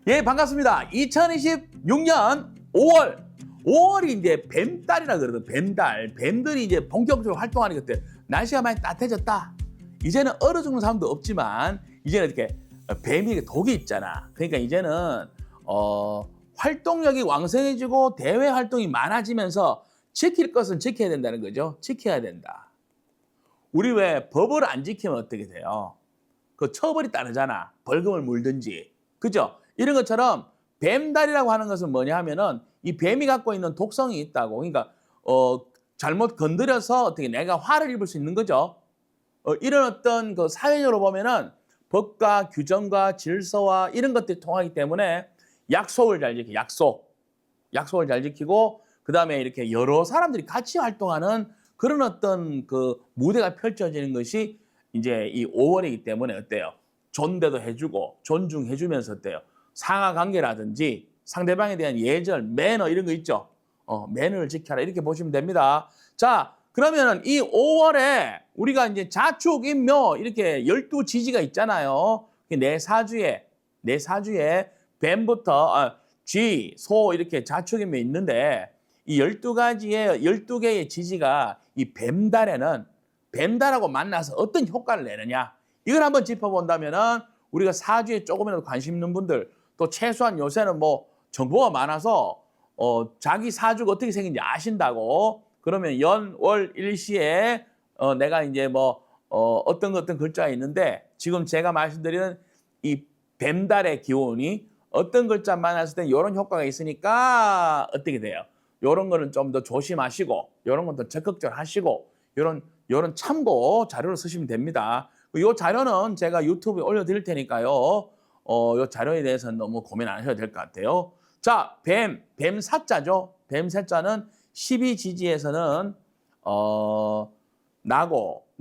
예, 반갑습니다. 2026년 5월이 이제 뱀달이라 그러거든. 뱀달. 뱀들이 이제 본격적으로 활동하는 것들. 날씨가 많이 따뜻해졌다. 이제는 얼어 죽는 사람도 없지만 이제는 이렇게 뱀이 독이 있잖아. 그러니까 이제는 활동력이 왕성해지고 대외 활동이 많아지면서 지킬 것은 지켜야 된다는 거죠. 지켜야 된다. 우리 왜 법을 안 지키면 어떻게 돼요? 그 처벌이 따르잖아. 벌금을 물든지. 그죠? 이런 것처럼 뱀달이라고 하는 것은 뭐냐 하면은 이 뱀이 갖고 있는 독성이 있다고. 그러니까 잘못 건드려서 어떻게 내가 화를 입을 수 있는 거죠. 이런 어떤 그 사회적으로 보면은 법과 규정과 질서와 이런 것들이 통하기 때문에 약속을 잘 지키고 약속을 잘 지키고 그다음에 이렇게 여러 사람들이 같이 활동하는 그런 어떤 그 무대가 펼쳐지는 것이 이제 이 5월이기 때문에 어때요? 존대도 해주고 존중해주면서 어때요? 상하 관계라든지 상대방에 대한 예절, 매너 이런 거 있죠. 매너를 지켜라 이렇게 보시면 됩니다. 자, 그러면은 이 5월에 우리가 이제 자축인묘 이렇게 12지지가 있잖아요. 내 사주에 뱀부터 쥐, 소 이렇게 자축인묘 있는데 이 12개의 지지가 이 뱀달하고 만나서 어떤 효과를 내느냐 이걸 한번 짚어본다면은 우리가 사주에 조금이라도 관심 있는 분들 또 최소한 요새는 뭐 정보가 많아서 자기 사주가 어떻게 생긴지 아신다고 그러면 연, 월, 일시에 내가 이제 뭐 어떤 글자가 있는데 지금 제가 말씀드리는 이 뱀달의 기운이 어떤 글자 만났을 때 이런 효과가 있으니까 어떻게 돼요? 이런 거는 좀 더 조심하시고 이런 건 더 적극적으로 하시고 이런 참고 자료를 쓰시면 됩니다. 이 자료는 제가 유튜브에 올려드릴 테니까요. 이 자료에 대해서는 너무 고민 안 하셔도 될 것 같아요. 자, 뱀 사자죠. 뱀 사자는 12지지에서는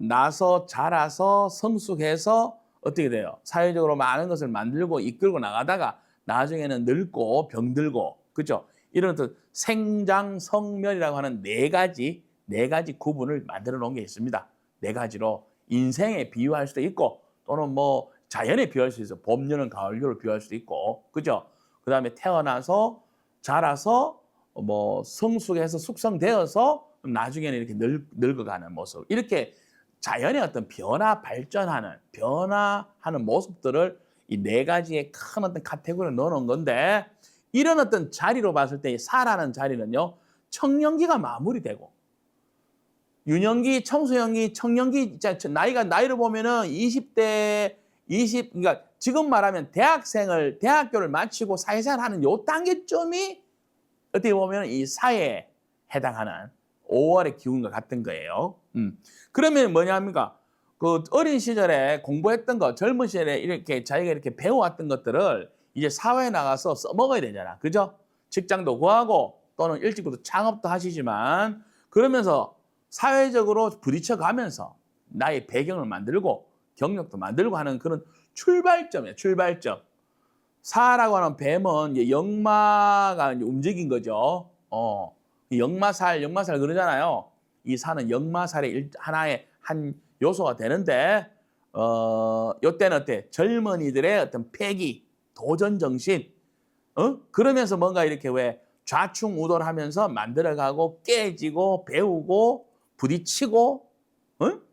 나서 자라서 성숙해서 어떻게 돼요? 사회적으로 많은 것을 만들고 이끌고 나가다가 나중에는 늙고 병들고 그죠? 이런 어떤 생장 성멸이라고 하는 네 가지 구분을 만들어 놓은 게 있습니다. 네 가지로 인생에 비유할 수도 있고 또는 뭐 자연에 비유할 수 있어. 봄, 여름, 가을, 겨울 비유할 수도 있고 그죠? 그다음에 태어나서 자라서 뭐 성숙해서 숙성되어서 나중에는 이렇게 늙어가는 모습 이렇게 자연의 어떤 변화하는 모습들을 이 네 가지의 큰 어떤 카테고리에 넣어놓은 건데 이런 어떤 자리로 봤을 때 사라는 자리는요 청년기가 마무리되고 유년기, 청소년기, 청년기 나이를 보면은 20대 그러니까 지금 말하면 대학교를 마치고 사회생활하는 요 단계쯤이 어떻게 보면 이 사회에 해당하는 5월의 기운과 같은 거예요. 그러면 뭐냐 합니까? 그 어린 시절에 공부했던 거, 젊은 시절에 이렇게 자기가 이렇게 배워왔던 것들을 이제 사회에 나가서 써먹어야 되잖아. 그죠? 직장도 구하고 또는 일찍부터 창업도 하시지만 그러면서 사회적으로 부딪혀가면서 나의 배경을 만들고 경력도 만들고 하는 그런 출발점이에요. 출발점. 사라고 하는 뱀은 이제 역마가 이제 움직인 거죠. 역마살 그러잖아요. 이 사는 역마살의 하나의 한 요소가 되는데 요때는 어때? 젊은이들의 어떤 패기, 도전 정신, 그러면서 뭔가 이렇게 왜 좌충우돌 하면서 만들어가고 깨지고 배우고 부딪히고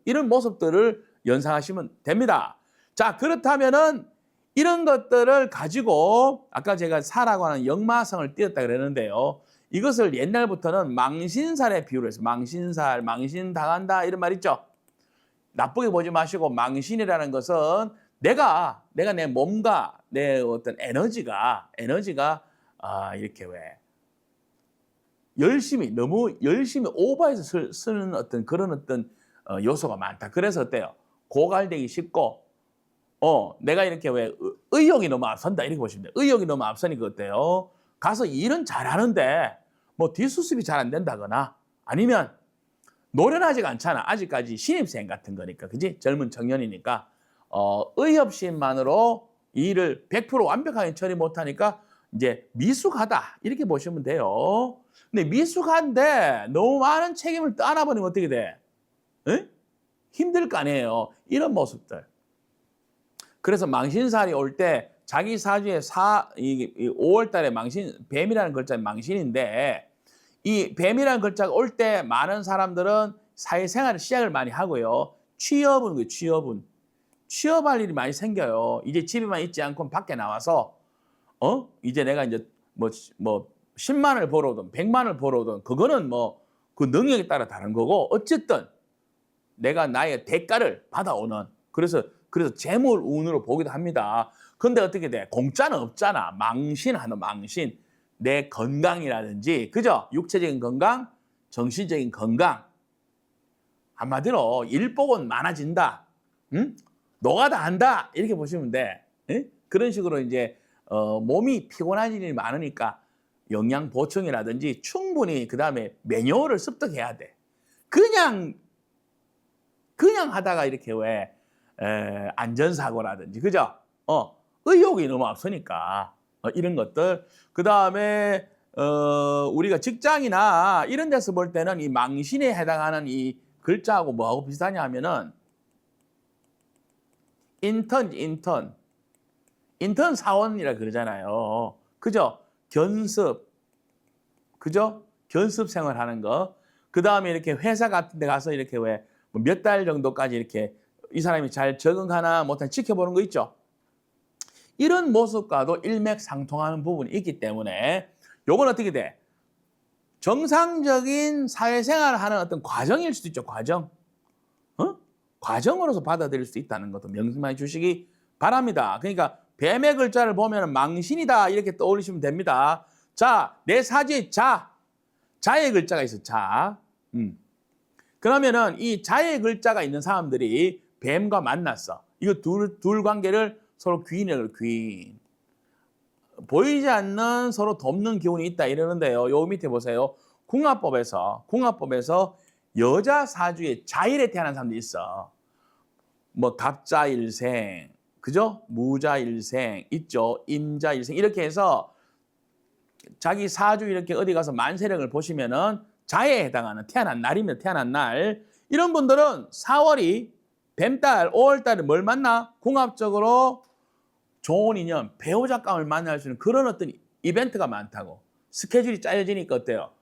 이런 모습들을 연상하시면 됩니다. 자, 그렇다면은 이런 것들을 가지고 아까 제가 사라고 하는 역마성을 띄었다 그랬는데요. 이것을 옛날부터는 망신살에 비유를 해서 망신당한다 이런 말 있죠. 나쁘게 보지 마시고 망신이라는 것은 내가 내 몸과 내 어떤 에너지가 이렇게 왜 너무 열심히 오버해서 쓰는 어떤 그런 어떤 요소가 많다. 그래서 어때요? 고갈되기 쉽고 내가 이렇게 왜 의욕이 너무 앞선다 이렇게 보시면 돼요. 의욕이 너무 앞서니까 어때요? 가서 일은 잘하는데 뭐 뒷수습이 잘 안 된다거나 아니면 노련하지가 않잖아. 아직까지 신입생 같은 거니까. 그지? 젊은 청년이니까. 의협심만으로 일을 100% 완벽하게 처리 못하니까 이제 미숙하다. 이렇게 보시면 돼요. 근데 미숙한데 너무 많은 책임을 떠안아버리면 어떻게 돼? 에? 힘들 거 아니에요. 이런 모습들. 그래서 망신살이 올 때 자기 사주에 5월 달에 망신, 뱀이라는 글자는 망신인데 이 뱀이라는 글자가 올 때 많은 사람들은 사회생활을 시작을 많이 하고요. 취업은 그 취업할 일이 많이 생겨요. 이제 집에만 있지 않고 밖에 나와서 이제 내가 이제 뭐 10만을 벌어오든 100만을 벌어오든 그거는 뭐 그 능력에 따라 다른 거고 어쨌든 내가 나의 대가를 받아오는 그래서 재물 운으로 보기도 합니다. 근데 어떻게 돼? 공짜는 없잖아. 망신하는 망신. 내 건강이라든지 그죠? 육체적인 건강, 정신적인 건강. 한마디로 일복은 많아진다. 응? 노가다 한다. 이렇게 보시면 돼. 응? 그런 식으로 이제 몸이 피곤한 일이 많으니까 영양 보충이라든지 충분히 그다음에 매뉴얼을 습득해야 돼. 그냥 하다가 이렇게 왜 안전사고라든지 그죠? 의욕이 너무 앞서니까 이런 것들. 그다음에 우리가 직장이나 이런 데서 볼 때는 이 망신에 해당하는 이 글자하고 뭐하고 비슷하냐 하면은 인턴 사원이라 그러잖아요. 그죠? 그죠? 견습 생활하는 거. 그다음에 이렇게 회사 같은 데 가서 이렇게 왜 몇 달 정도까지 이렇게 이 사람이 잘 적응하나 못하나 지켜보는 거 있죠. 이런 모습과도 일맥상통하는 부분이 있기 때문에 요건 어떻게 돼? 정상적인 사회생활을 하는 어떤 과정일 수도 있죠. 과정으로서 받아들일 수 있다는 것도 명심해 주시기 바랍니다. 그러니까 뱀의 글자를 보면 망신이다 이렇게 떠올리시면 됩니다. 자, 내 사지에 자의 글자가 있어. 그러면은 이 자의 글자가 있는 사람들이 뱀과 만났어. 이거 둘 관계를 서로 귀인이라고 귀인. 보이지 않는 서로 돕는 기운이 있다 이러는데요. 요 밑에 보세요. 궁합법에서 여자 사주에 자일에 태어난 사람들이 있어. 뭐 갑자일생, 그죠? 무자일생 있죠. 임자일생 이렇게 해서 자기 사주 이렇게 어디 가서 만세력을 보시면은 자에 해당하는 태어난 날이면 태어난 날 이런 분들은 4월이 뱀달, 5월달에 뭘 만나? 궁합적으로 좋은 인연, 배우자감을 만날 수 있는 그런 어떤 이벤트가 많다고. 스케줄이 짜여지니까 어때요?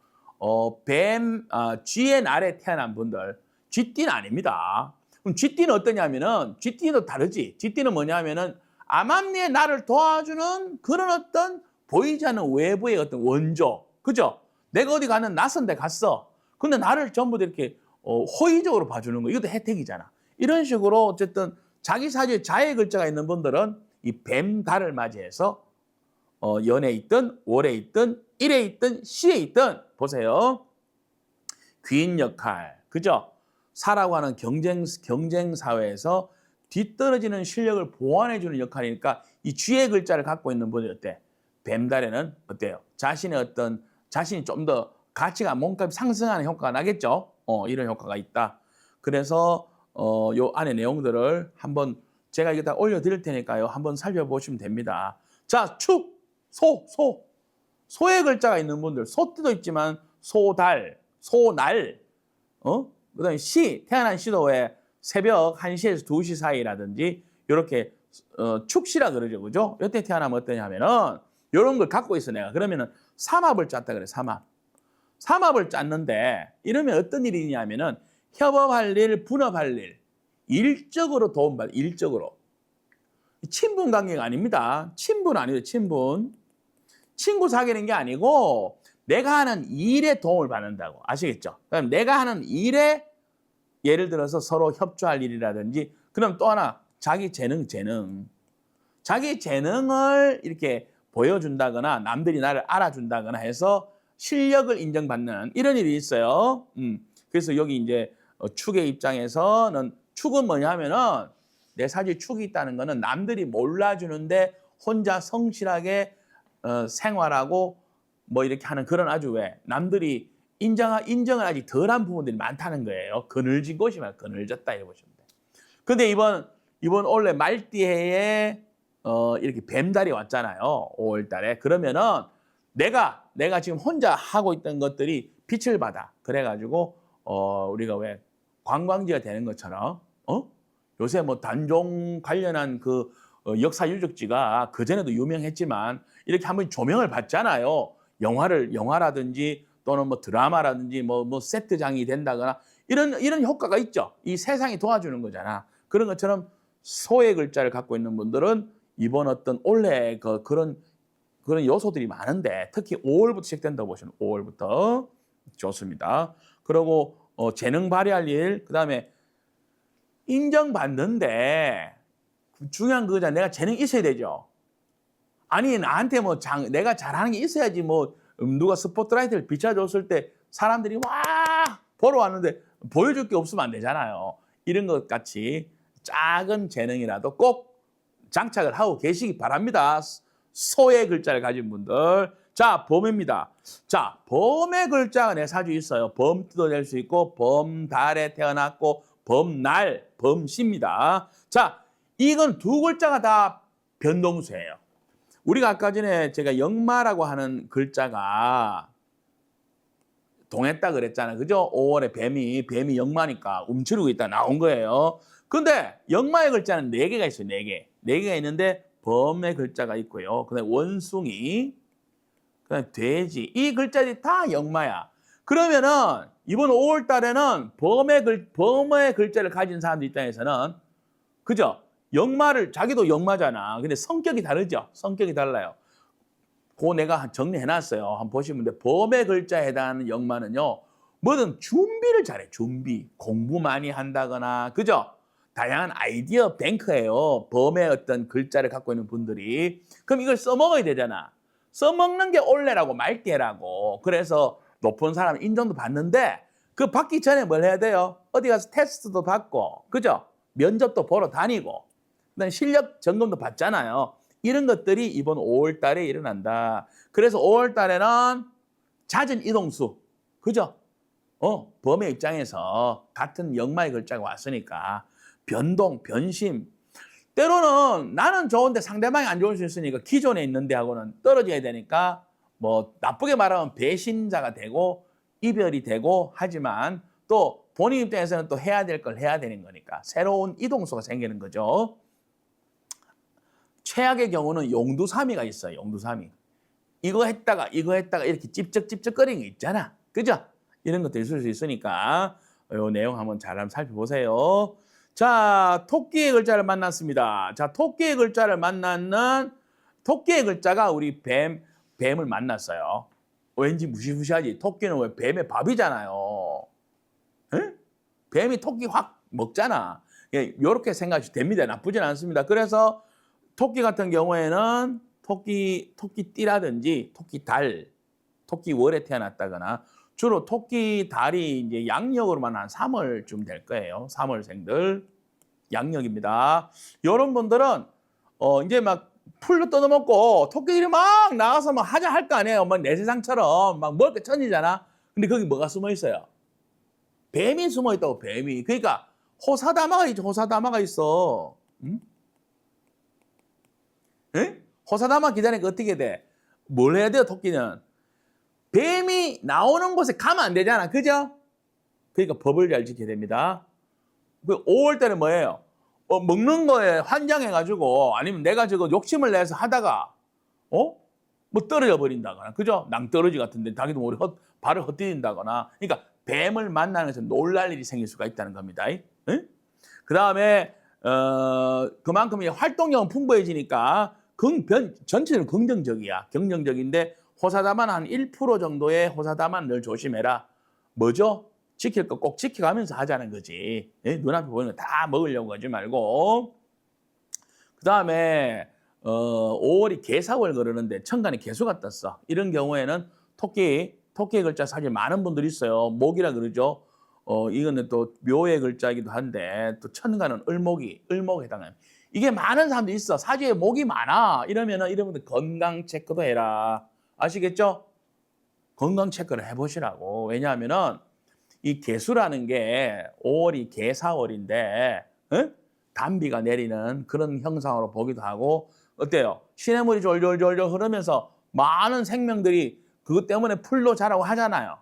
쥐의 날에 태어난 분들, 쥐띠는 아닙니다. 그럼 쥐띠는 어떠냐면은, 쥐띠도 다르지. 쥐띠는 뭐냐면은, 암암리의 나를 도와주는 그런 어떤 보이지 않는 외부의 어떤 원조. 그죠? 내가 어디 가는 낯선 데 갔어. 근데 나를 전부 다 이렇게 호의적으로 봐주는 거. 이것도 혜택이잖아. 이런 식으로 어쨌든 자기 사주에 자의 글자가 있는 분들은 이 뱀달을 맞이해서 연에 있든 월에 있든 일에 있든 시에 있든 보세요. 귀인 역할, 그죠? 사라고 하는 경쟁 사회에서 뒤떨어지는 실력을 보완해주는 역할이니까 이 쥐의 글자를 갖고 있는 분이 어때? 뱀달에는 어때요? 자신이 좀 더 가치가 몸값이 상승하는 효과가 나겠죠? 이런 효과가 있다. 그래서 요 안에 내용들을 한번 제가 이거 다 올려드릴 테니까요. 한번 살펴보시면 됩니다. 자, 소의 글자가 있는 분들, 소띠도 있지만 소달, 소날, 그다음에 태어난 시도 왜 새벽 1시에서 2시 사이라든지 이렇게 축시라 그러죠, 그죠? 이때 태어나면 어떠냐 하면은 이런 걸 갖고 있어 내가. 그러면은 삼합을 짰다 그래, 삼합을 짰는데 이러면 어떤 일이 있냐면은 협업할 일, 분업할 일, 일적으로 도움받아, 일적으로. 친분 관계가 아닙니다. 친분 아니에요, 친분. 친구 사귀는 게 아니고 내가 하는 일에 도움을 받는다고. 아시겠죠? 그럼 내가 하는 일에 예를 들어서 서로 협조할 일이라든지 그럼 또 하나 자기 재능. 자기 재능을 이렇게 보여준다거나 남들이 나를 알아준다거나 해서 실력을 인정받는 이런 일이 있어요. 그래서 여기 이제 축의 입장에서는 축은 뭐냐면은 내 사주에 축이 있다는 거는 남들이 몰라주는데 혼자 성실하게 생활하고 뭐 이렇게 하는 그런 아주 왜 남들이 인정을 아직 덜한 부분들이 많다는 거예요. 그늘진 곳이 말 그늘졌다 이렇게 보시면 돼요. 근데 이번 올해 말띠해에 이렇게 뱀달이 왔잖아요. 5월 달에. 그러면은 내가 지금 혼자 하고 있던 것들이 빛을 받아. 그래가지고 우리가 왜 관광지가 되는 것처럼 요새 뭐 단종 관련한 그 역사 유적지가 그전에도 유명했지만 이렇게 한번 조명을 받잖아요. 영화라든지 또는 뭐 드라마라든지 뭐 세트장이 된다거나 이런 효과가 있죠. 이 세상이 도와주는 거잖아. 그런 것처럼 소의 글자를 갖고 있는 분들은 이번 어떤 올해 그런 요소들이 많은데 특히 5월부터 시작된다고 보시면 5월부터 좋습니다. 그리고 재능 발휘할 일, 그다음에 인정받는데 중요한 거잖아. 내가 재능이 있어야 되죠. 아니 나한테 내가 잘하는 게 있어야지 누가 스포트라이트를 비춰줬을 때 사람들이 와 보러 왔는데 보여줄 게 없으면 안 되잖아요. 이런 것 같이 작은 재능이라도 꼭 장착을 하고 계시기 바랍니다. 소의 글자를 가진 분들. 자, 범입니다. 자, 범의 글자가 네 사주 있어요. 범띠도 될 수 있고 범달에 태어났고 범날, 범시입니다. 자, 이건 두 글자가 다 변동수예요. 우리가 아까 전에 제가 역마라고 하는 글자가 동했다 그랬잖아요. 그죠? 5월에 뱀이 역마니까 움츠리고 있다 나온 거예요. 근데 역마의 글자는 4개가 있어요. 4개. 4개가 있는데 범의 글자가 있고요. 그다음에 원숭이, 그다음에 돼지. 이 글자들이 다 역마야. 그러면은 이번 5월 달에는 범의 글자를 가진 사람들 입장에서는 그죠? 자기도 역마잖아. 근데 성격이 다르죠? 성격이 달라요. 그거 내가 정리해놨어요. 한번 보시면 돼. 범의 글자에 해당하는 역마는요. 뭐든 준비를 잘해. 준비. 공부 많이 한다거나. 그죠? 다양한 아이디어 뱅크예요. 범의 어떤 글자를 갖고 있는 분들이. 그럼 이걸 써먹어야 되잖아. 써먹는 게 올해라고 말띠라고. 그래서 높은 사람 인정도 받는데 그 받기 전에 뭘 해야 돼요? 어디 가서 테스트도 받고. 그죠? 면접도 보러 다니고. 그다음에 실력 점검도 받잖아요. 이런 것들이 이번 5월 달에 일어난다. 그래서 5월 달에는 잦은 이동수. 그죠? 범의 입장에서 같은 역마의 글자가 왔으니까 변동, 변심. 때로는 나는 좋은데 상대방이 안 좋을 수 있으니까 기존에 있는 데하고는 떨어져야 되니까 나쁘게 말하면 배신자가 되고 이별이 되고 하지만 또 본인 입장에서는 또 해야 될 걸 해야 되는 거니까 새로운 이동수가 생기는 거죠. 최악의 경우는 용두사미가 있어요. 용두사미. 이거 했다가 이렇게 찝쩍찝쩍거리는 게 있잖아. 그죠? 이런 것도 있을 수 있으니까 이 내용 한번 잘 살펴보세요. 자, 토끼의 글자를 만났습니다. 자, 토끼의 글자를 만났는 토끼의 글자가 우리 뱀을 만났어요. 왠지 무시무시하지. 토끼는 왜 뱀의 밥이잖아요. 에? 뱀이 토끼 확 먹잖아. 이렇게 생각하시면 됩니다. 나쁘진 않습니다. 그래서 토끼 같은 경우에는 토끼띠라든지 토끼달, 토끼월에 태어났다거나 주로 토끼달이 이제 양력으로만 한 3월쯤 될 거예요. 3월생들 양력입니다. 이런 분들은 이제 막 풀도 뜯어먹고 토끼들이 막 나가서 막 하자 할 거 아니에요. 막 내 세상처럼 막 먹을 게 천지잖아. 근데 거기 뭐가 숨어 있어요? 뱀이 숨어 있다고. 뱀이. 그러니까 호사다마가 있어. 응? 응? 호사다마 기다리니까 어떻게 돼? 뭘 해야 돼요, 토끼는? 뱀이 나오는 곳에 가면 안 되잖아. 그죠? 그러니까 법을 잘 지켜야 됩니다. 5월 때는 뭐예요? 먹는 거에 환장해가지고 아니면 내가 욕심을 내서 하다가 뭐 떨어져 버린다거나. 그죠? 낭떠러지 같은데 자기도 모르게 발을 헛디딘다거나. 그러니까 뱀을 만나는 것은 놀랄 일이 생길 수가 있다는 겁니다. 응? 그 다음에 그만큼 활동량은 풍부해지니까 전체는 긍정적이야. 긍정적인데 호사다만 한 1% 정도의 호사다만 늘 조심해라. 뭐죠? 지킬 거 꼭 지켜가면서 하자는 거지. 눈앞에 보이는 거 다 먹으려고 하지 말고. 그 다음에 5월이 개사월 그러는데 천간에 개수가 떴어. 이런 경우에는 토끼의 글자 사실 많은 분들이 있어요. 목이라 그러죠. 이거는 또 묘의 글자이기도 한데 또 천간은 을목에 해당해요. 이게 많은 사람들이 있어. 사주에 목이 많아. 이러면은 이런 분들 건강 체크도 해라. 아시겠죠? 건강 체크를 해보시라고. 왜냐하면은 이 개수라는 게 5월이 개사월인데 단비가 내리는 그런 형상으로 보기도 하고 어때요? 시냇물이 졸졸졸 흐르면서 많은 생명들이 그것 때문에 풀도 자라고 하잖아요.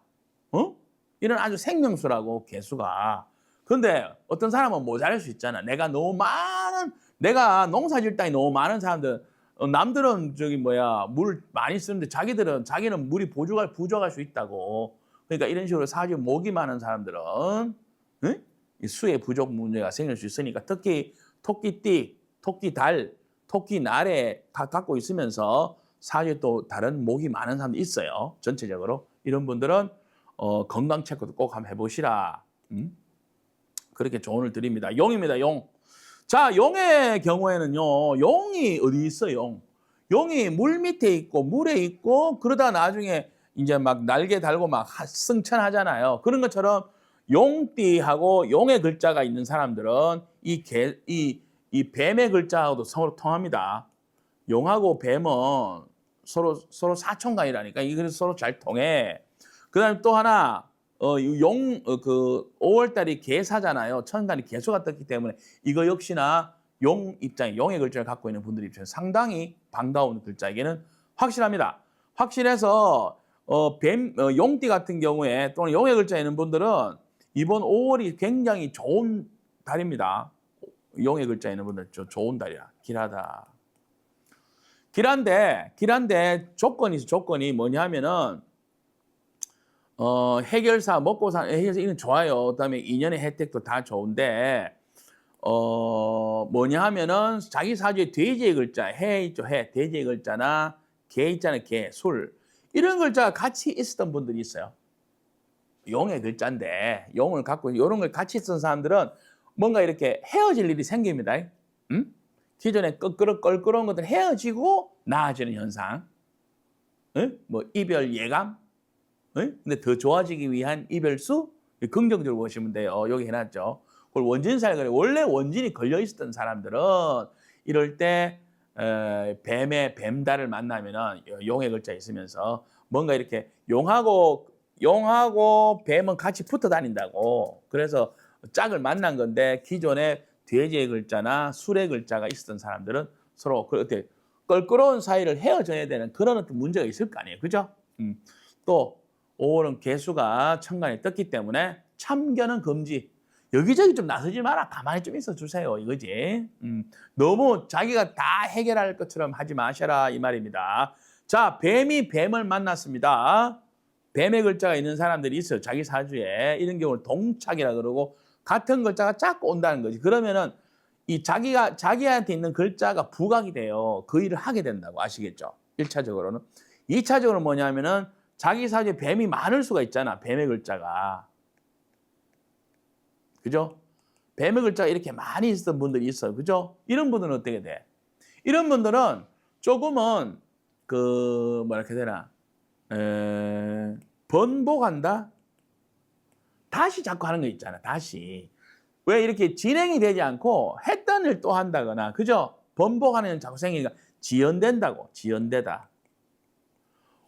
이런 아주 생명수라고 개수가. 근데 어떤 사람은 모자랄 수 있잖아. 내가 너무 많은 내가 농사질 땅이 너무 많은 사람들, 남들은 물 많이 쓰는데 자기는 물이 부족할 수 있다고. 그러니까 이런 식으로 사주 목이 많은 사람들은 응? 이 수의 부족 문제가 생길 수 있으니까 특히 토끼띠, 토끼달, 토끼날에 갖고 있으면서 사주에 또 다른 목이 많은 사람도 있어요. 전체적으로. 이런 분들은 건강 체크도 꼭 한번 해보시라. 그렇게 조언을 드립니다. 용입니다. 용. 자, 용의 경우에는요. 용이 어디 있어요? 용. 용이 물 밑에 있고 물에 있고 그러다 나중에 이제 막 날개 달고 막 승천하잖아요. 그런 것처럼 용띠하고 용의 글자가 있는 사람들은 이 뱀의 글자하고도 서로 통합니다. 용하고 뱀은 서로 사촌간이라니까 이게 서로 잘 통해. 그다음에 또 하나 5월 달이 개사잖아요. 천간이 개수가 떴기 때문에 이거 역시나 용의 글자를 갖고 있는 분들 입장에서 상당히 반가운 글자에게는 확실합니다. 확실해서 용띠 같은 경우에 또는 용의 글자에 있는 분들은 이번 5월이 굉장히 좋은 달입니다. 용의 글자에 있는 분들 좋은 달이야. 길하다. 길한데 조건이 뭐냐 하면은 해결사 먹고 사는 해결사 이건 좋아요. 그다음에 인연의 혜택도 다 좋은데 뭐냐 하면은 자기 사주에 돼지의 글자 해 있죠. 해 돼지의 글자나 개 있잖아요. 개 술 이런 글자가 같이 있었던 분들이 있어요. 용의 글자인데 용을 갖고 이런 걸 같이 쓴 사람들은 뭔가 이렇게 헤어질 일이 생깁니다. 기존에 껄끄러운 것들 헤어지고 나아지는 현상. 뭐 이별 예감. 근데 더 좋아지기 위한 이별수 긍정적으로 보시면 돼요. 여기 해놨죠. 그걸 원진살거래 원래 원진이 걸려 있었던 사람들은 이럴 때 뱀달을 만나면은 용의 글자 있으면서 뭔가 이렇게 용하고 뱀은 같이 붙어 다닌다고. 그래서 짝을 만난 건데 기존에 돼지의 글자나 술의 글자가 있었던 사람들은 서로 그렇게 껄끄러운 사이를 헤어져야 되는 그런 어떤 문제가 있을 거 아니에요. 그죠? 또 5월은 개수가 천간에 떴기 때문에 참견은 금지. 여기저기 좀 나서지 마라. 가만히 좀 있어 주세요. 이거지. 너무 자기가 다 해결할 것처럼 하지 마셔라. 이 말입니다. 자, 뱀이 뱀을 만났습니다. 뱀의 글자가 있는 사람들이 있어요. 자기 사주에. 이런 경우를 동착이라 그러고 같은 글자가 자꾸 온다는 거지. 그러면은 이 자기한테 있는 글자가 부각이 돼요. 그 일을 하게 된다고 아시겠죠? 1차적으로는. 2차적으로는 뭐냐면은 자기 사주에 뱀이 많을 수가 있잖아. 뱀의 글자가. 그죠? 뱀의 글자가 이렇게 많이 있었던 분들이 있어요. 그죠? 이런 분들은 어떻게 돼? 이런 분들은 조금은 뭐랄까 되나? 번복한다? 다시 자꾸 하는 거 있잖아. 다시. 왜 이렇게 진행이 되지 않고 했던 일 또 한다거나. 그죠? 번복하는 일 자꾸 생기니까 지연된다고. 지연되다.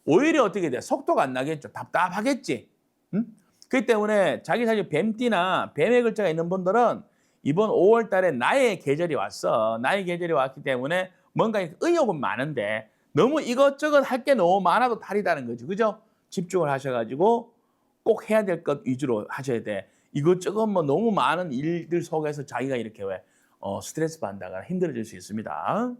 오히려 어떻게 돼? 속도가 안 나겠죠. 답답하겠지. 응? 그렇기 때문에 자기 사실 뱀띠나 뱀의 글자가 있는 분들은 이번 5월 달에 나의 계절이 왔어. 나의 계절이 왔기 때문에 뭔가 의욕은 많은데 너무 이것저것 할 게 너무 많아도 탈이다는 거죠. 그죠? 집중을 하셔가지고 꼭 해야 될 것 위주로 하셔야 돼. 이것저것 뭐 너무 많은 일들 속에서 자기가 이렇게 스트레스 받다가 힘들어질 수 있습니다.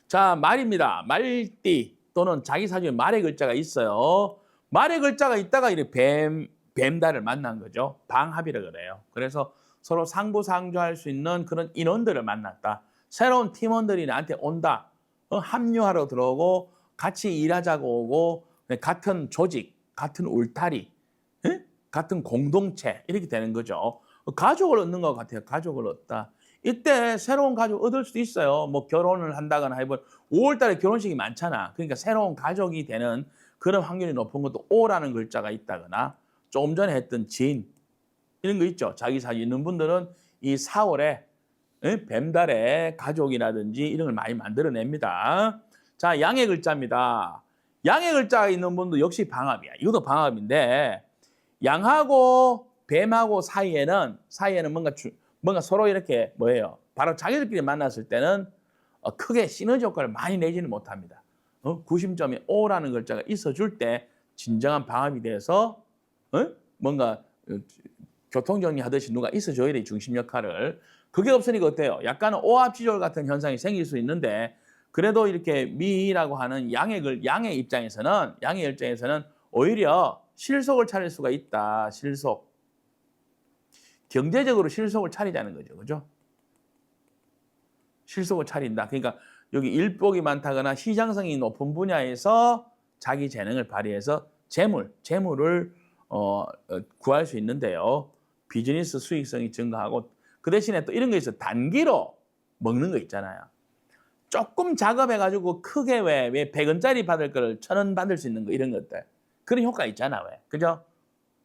자, 말입니다. 말띠 또는 자기 사주에 말의 글자가 있어요. 말의 글자가 있다가 이렇게 뱀달을 만난 거죠. 방합이라 그래요. 그래서 서로 상부상조할 수 있는 그런 인원들을 만났다. 새로운 팀원들이 나한테 온다. 합류하러 들어오고 같이 일하자고 오고 같은 조직, 같은 울타리, 같은 공동체 이렇게 되는 거죠. 가족을 얻는 것 같아요. 가족을 얻다. 이때 새로운 가족 얻을 수도 있어요. 뭐 결혼을 한다거나 해본 5월 달에 결혼식이 많잖아. 그러니까 새로운 가족이 되는 그런 확률이 높은 것도 오라는 글자가 있다거나 조금 전에 했던 진 이런 거 있죠. 자기 사주 있는 분들은 이 4월에 뱀달에 가족이라든지 이런 걸 많이 만들어냅니다. 자, 양의 글자입니다. 양의 글자가 있는 분도 역시 방합이야. 이것도 방합인데 양하고 뱀하고 사이에는 뭔가 서로 이렇게 뭐예요? 바로 자기들끼리 만났을 때는 크게 시너지 효과를 많이 내지는 못합니다. 구심점이 O라는 글자가 있어줄 때 진정한 방합이 돼서 뭔가 교통정리하듯이 누가 있어줘야 돼. 중심 역할을. 그게 없으니까 어때요? 약간 오합지졸 같은 현상이 생길 수 있는데 그래도 이렇게 미라고 하는 양의 입장에서는 오히려 실속을 차릴 수가 있다. 실속. 경제적으로 실속을 차리자는 거죠. 그죠? 실속을 차린다. 그러니까 여기 일복이 많다거나 시장성이 높은 분야에서 자기 재능을 발휘해서 재물을 구할 수 있는데요. 비즈니스 수익성이 증가하고 그 대신에 또 이런 거 있어요. 단기로 먹는 거 있잖아요. 조금 작업해가지고 크게 왜 100원짜리 받을 거를 1000원 받을 수 있는 거 이런 것들. 그런 효과 있잖아. 왜? 그죠?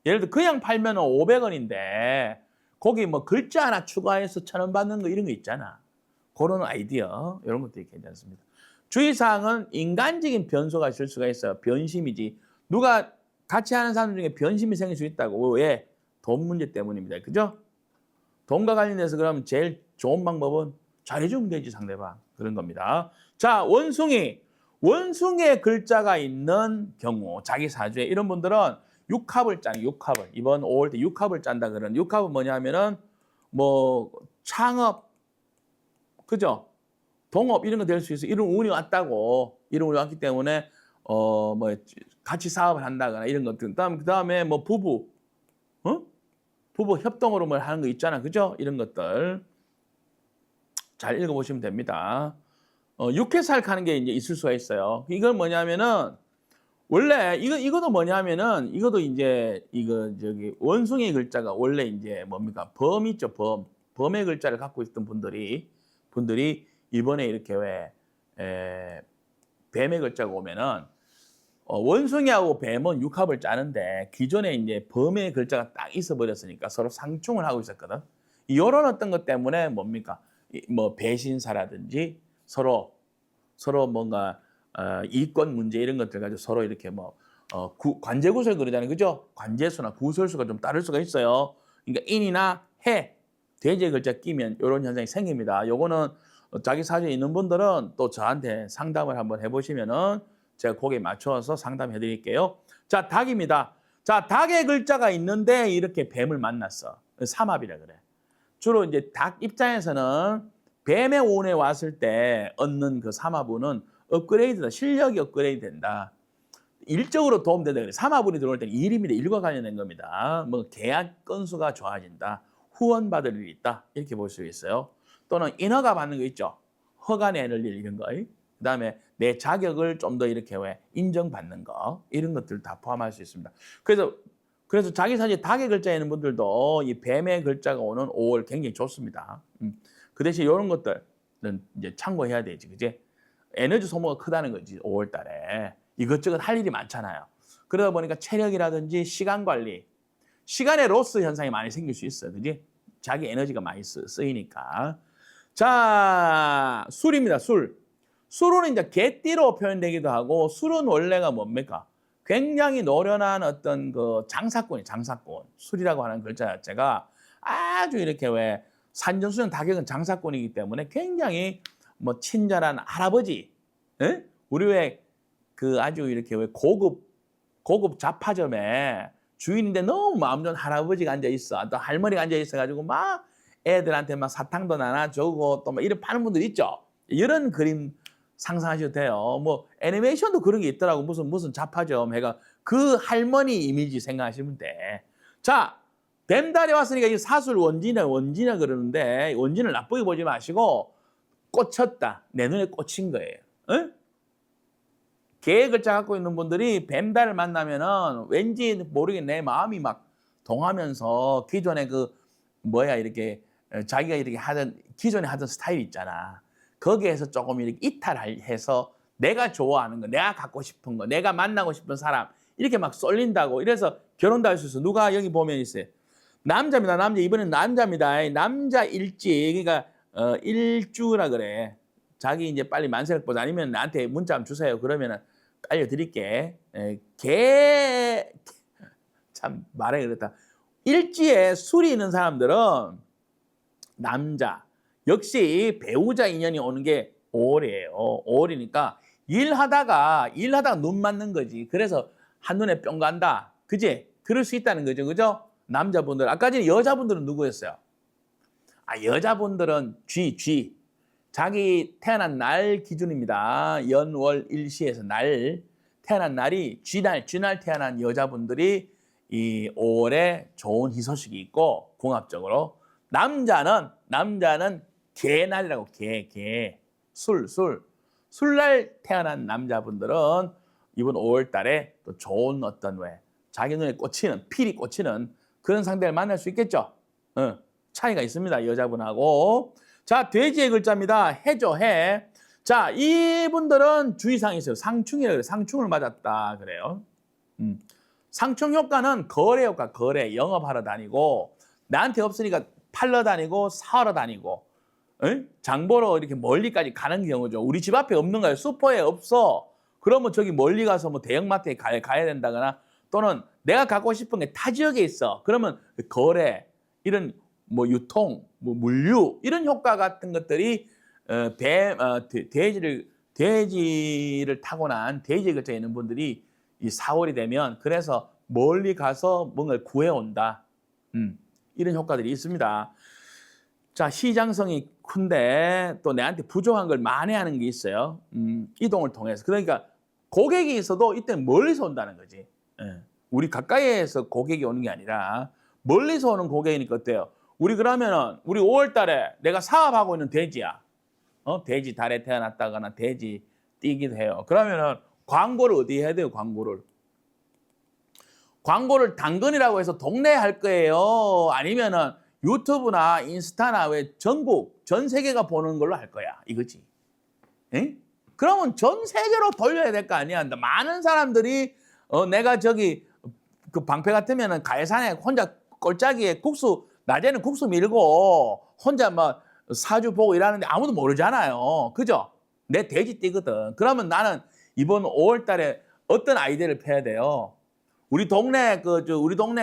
예를 들어 그냥 팔면 500원인데 거기 뭐 글자 하나 추가해서 1000원 받는 거 이런 거 있잖아. 그런 아이디어 이런 것들이 괜찮습니다. 주의사항은 인간적인 변수가 있을 수가 있어요. 변심이지. 누가 같이 하는 사람 중에 변심이 생길 수 있다고. 왜? 돈 문제 때문입니다. 그죠? 돈과 관련해서 그러면 제일 좋은 방법은 잘해주면 되지 상대방. 그런 겁니다. 자, 원숭이의 글자가 있는 경우 자기 사주에 이런 분들은 육합을 짜는 육합을 이번 5월 때 육합을 짠다 그러는 육합은 뭐냐면은 뭐 창업 그죠? 동업 이런 거 될 수 있어. 이런 운이 왔다고. 이런 운이 왔기 때문에 뭐 같이 사업을 한다거나 이런 것들. 그다음에 뭐 부부 협동으로 뭘 하는 거 있잖아. 그죠? 이런 것들. 잘 읽어보시면 됩니다. 육회살하는 게 이제 있을 수가 있어요. 이건 뭐냐면은 원래 이것도 뭐냐면은 이것도 이제 저기 원숭이 글자가 원래 이제 뭡니까? 범 있죠. 범의 글자를 갖고 있던 분들이 이번에 이렇게 뱀의 글자가 오면은 원숭이하고 뱀은 육합을 짜는데 기존에 이제 범의 글자가 딱 있어 버렸으니까 서로 상충을 하고 있었거든. 이런 어떤 것 때문에 뭡니까? 뭐 배신사라든지 서로 뭔가 이권 문제 이런 것들 가지고 서로 이렇게 뭐 관제구설 그러잖아요. 그죠? 관제수나 구설수가 좀 다를 수가 있어요. 그러니까 인이나 해, 돼지의 글자 끼면 이런 현상이 생깁니다. 요거는 자기 사주에 있는 분들은 또 저한테 상담을 한번 해보시면은 제가 거기에 맞춰서 상담해 드릴게요. 자, 닭입니다. 자, 닭의 글자가 있는데 이렇게 뱀을 만났어. 삼합이라 그래. 주로 이제 닭 입장에서는 뱀의 운에 왔을 때 얻는 그 삼합운은 업그레이드다. 실력이 업그레이드 된다. 일적으로 도움된다. 그래. 삼합운이 들어올 때는 일입니다. 일과 관련된 겁니다. 뭐 계약 건수가 좋아진다. 후원받을 일이 있다. 이렇게 볼 수 있어요. 또는 인허가 받는 거 있죠. 허가 내는 일 이런 거. 그다음에 내 자격을 좀 더 이렇게 인정받는 거. 이런 것들 다 포함할 수 있습니다. 그래서 자기 사주에 닭의 글자에 있는 분들도 이 뱀의 글자가 오는 5월 굉장히 좋습니다. 그 대신 이런 것들은 이제 참고해야 되지, 그지? 에너지 소모가 크다는 거지, 5월 달에. 이것저것 할 일이 많잖아요. 그러다 보니까 체력이라든지 시간 관리, 시간의 로스 현상이 많이 생길 수 있어요, 그지? 자기 에너지가 많이 쓰이니까. 자, 술입니다, 술. 술은 이제 개띠로 표현되기도 하고, 술은 원래가 뭡니까? 굉장히 노련한 어떤 그 장사꾼이 장사꾼. 술이라고 하는 글자 자체가 아주 이렇게 산전수전 다격은 장사꾼이기 때문에 굉장히 뭐 친절한 할아버지. 에? 우리 그 아주 이렇게 고급 잡화점에 주인인데 너무 마음 좋은 할아버지가 앉아 있어. 또 할머니가 앉아 있어 가지고 막 애들한테 막 사탕도 나눠주고 또 막 이런 파는 분들 있죠. 이런 그림 상상하셔도 돼요. 뭐 애니메이션도 그런 게 있더라고. 무슨 잡화점 해가 그 할머니 이미지 생각하시면 돼. 자, 뱀달이 왔으니까 이 사술 원진이라 그러는데 원진을 나쁘게 보지 마시고 꽂혔다. 내 눈에 꽂힌 거예요. 응? 개의 글자 갖고 있는 분들이 뱀달을 만나면은 왠지 모르게 내 마음이 막 동하면서 기존에 이렇게 자기가 이렇게 기존에 하던 스타일 있잖아. 거기에서 조금 이렇게 이탈해서 내가 좋아하는 거, 내가 갖고 싶은 거, 내가 만나고 싶은 사람 이렇게 막 쏠린다고. 이래서 결혼도 할 수 있어. 누가 여기 보면 있어요. 남자입니다. 남자. 이번엔 남자입니다. 남자 일지. 그러니까 일주라 그래. 자기 이제 빨리 만세력 보자. 아니면 나한테 문자 좀 주세요. 그러면은 알려드릴게. 참 말해 그렇다. 일지에 술이 있는 사람들은 남자. 역시 배우자 인연이 오는 게 5월이에요. 5월이니까 일하다가 눈 맞는 거지. 그래서 한눈에 뿅 간다. 그지? 그럴 수 있다는 거죠. 그죠? 남자분들. 아까 전에 여자분들은 누구였어요? 여자분들은 G. 자기 태어난 날 기준입니다. 연월 일시에서 날 태어난 날이 G날 태어난 여자분들이 이 5월에 좋은 희소식이 있고 궁합적으로 남자는 개날이라고 개. 술날 태어난 남자분들은 이번 5월 달에 또 좋은 어떤 자기 눈에 꽂히는 필이 꽂히는 그런 상대를 만날 수 있겠죠. 차이가 있습니다. 여자분하고. 자, 돼지의 글자입니다. 해죠, 해. 자, 이분들은 주의사항이 있어요. 상충이라고 그래요. 상충을 맞았다 그래요. 상충 효과는 거래 효과, 거래. 영업하러 다니고 나한테 없으니까 팔러 다니고 사러 다니고 장보러 이렇게 멀리까지 가는 경우죠. 우리 집 앞에 없는 거예요. 슈퍼에 없어. 그러면 저기 멀리 가서 뭐 대형마트에 가야 된다거나 또는 내가 갖고 싶은 게 타 지역에 있어. 그러면 거래, 이런 뭐 유통, 뭐 물류 이런 효과 같은 것들이 돼지를 타고난 돼지 글자에 있는 분들이 이 4월이 되면 그래서 멀리 가서 뭔가를 구해온다. 이런 효과들이 있습니다. 자, 시장성이 큰데 또 내한테 부족한 걸 만회하는 게 있어요. 이동을 통해서. 그러니까 고객이 있어도 이때는 멀리서 온다는 거지. 우리 가까이에서 고객이 오는 게 아니라 멀리서 오는 고객이니까 어때요? 우리 그러면은 우리 5월 달에 내가 사업하고 있는 돼지야. 돼지 달에 태어났다거나 돼지 띠기도 해요. 그러면은 광고를 어디에 해야 돼요? 광고를 당근이라고 해서 동네에 할 거예요? 아니면은 유튜브나 인스타나 왜 전국, 전 세계가 보는 걸로 할 거야. 이거지. 에? 그러면 전 세계로 돌려야 될 거 아니야. 많은 사람들이 내가 저기 그 방패 같으면은 가해산에 혼자 꼴짜기에 낮에는 국수 밀고 혼자 막 사주 보고 일하는데 아무도 모르잖아요. 그죠? 내 돼지 띠거든. 그러면 나는 이번 5월 달에 어떤 아이디어를 펴야 돼요? 우리 동네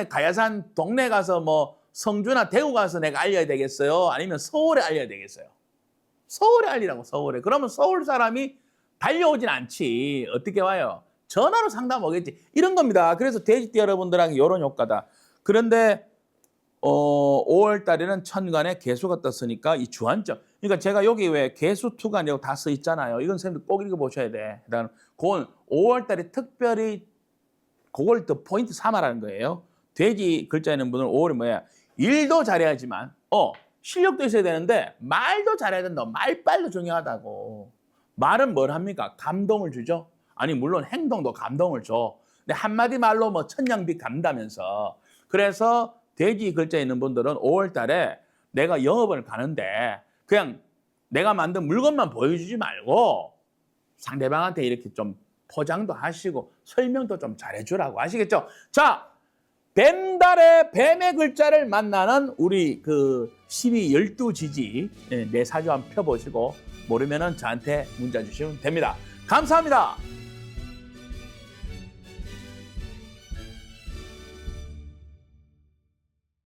가야산 동네 가서 뭐 성주나 대구 가서 내가 알려야 되겠어요? 아니면 서울에 알려야 되겠어요? 서울에 알리라고, 서울에. 그러면 서울 사람이 달려오진 않지. 어떻게 와요? 전화로 상담 오겠지. 이런 겁니다. 그래서 돼지띠 여러분들한테 이런 효과다. 그런데 5월 달에는 천간에 개수가 떴으니까 이 주안점. 그러니까 제가 여기 왜 개수 투간이라고 다 써 있잖아요. 이건 선생님들 꼭 읽어보셔야 돼. 그다음 그건 5월 달에 특별히 그걸 더 포인트 삼아라는 거예요. 돼지 글자 있는 분은 5월이 뭐야? 일도 잘해야지만 실력도 있어야 되는데 말도 잘해야 된다. 말빨도 중요하다고. 말은 뭘 합니까? 감동을 주죠. 아니 물론 행동도 감동을 줘. 근데 한마디 말로 뭐 천냥빚 갚는다면서. 그래서 돼지 글자 있는 분들은 5월 달에 내가 영업을 가는데 그냥 내가 만든 물건만 보여주지 말고 상대방한테 이렇게 좀 포장도 하시고 설명도 좀 잘해주라고. 아시겠죠? 자, 뱀달의 뱀의 글자를 만나는 우리 그 12, 12지지 내 사주 한번 펴보시고 모르면은 저한테 문자 주시면 됩니다. 감사합니다.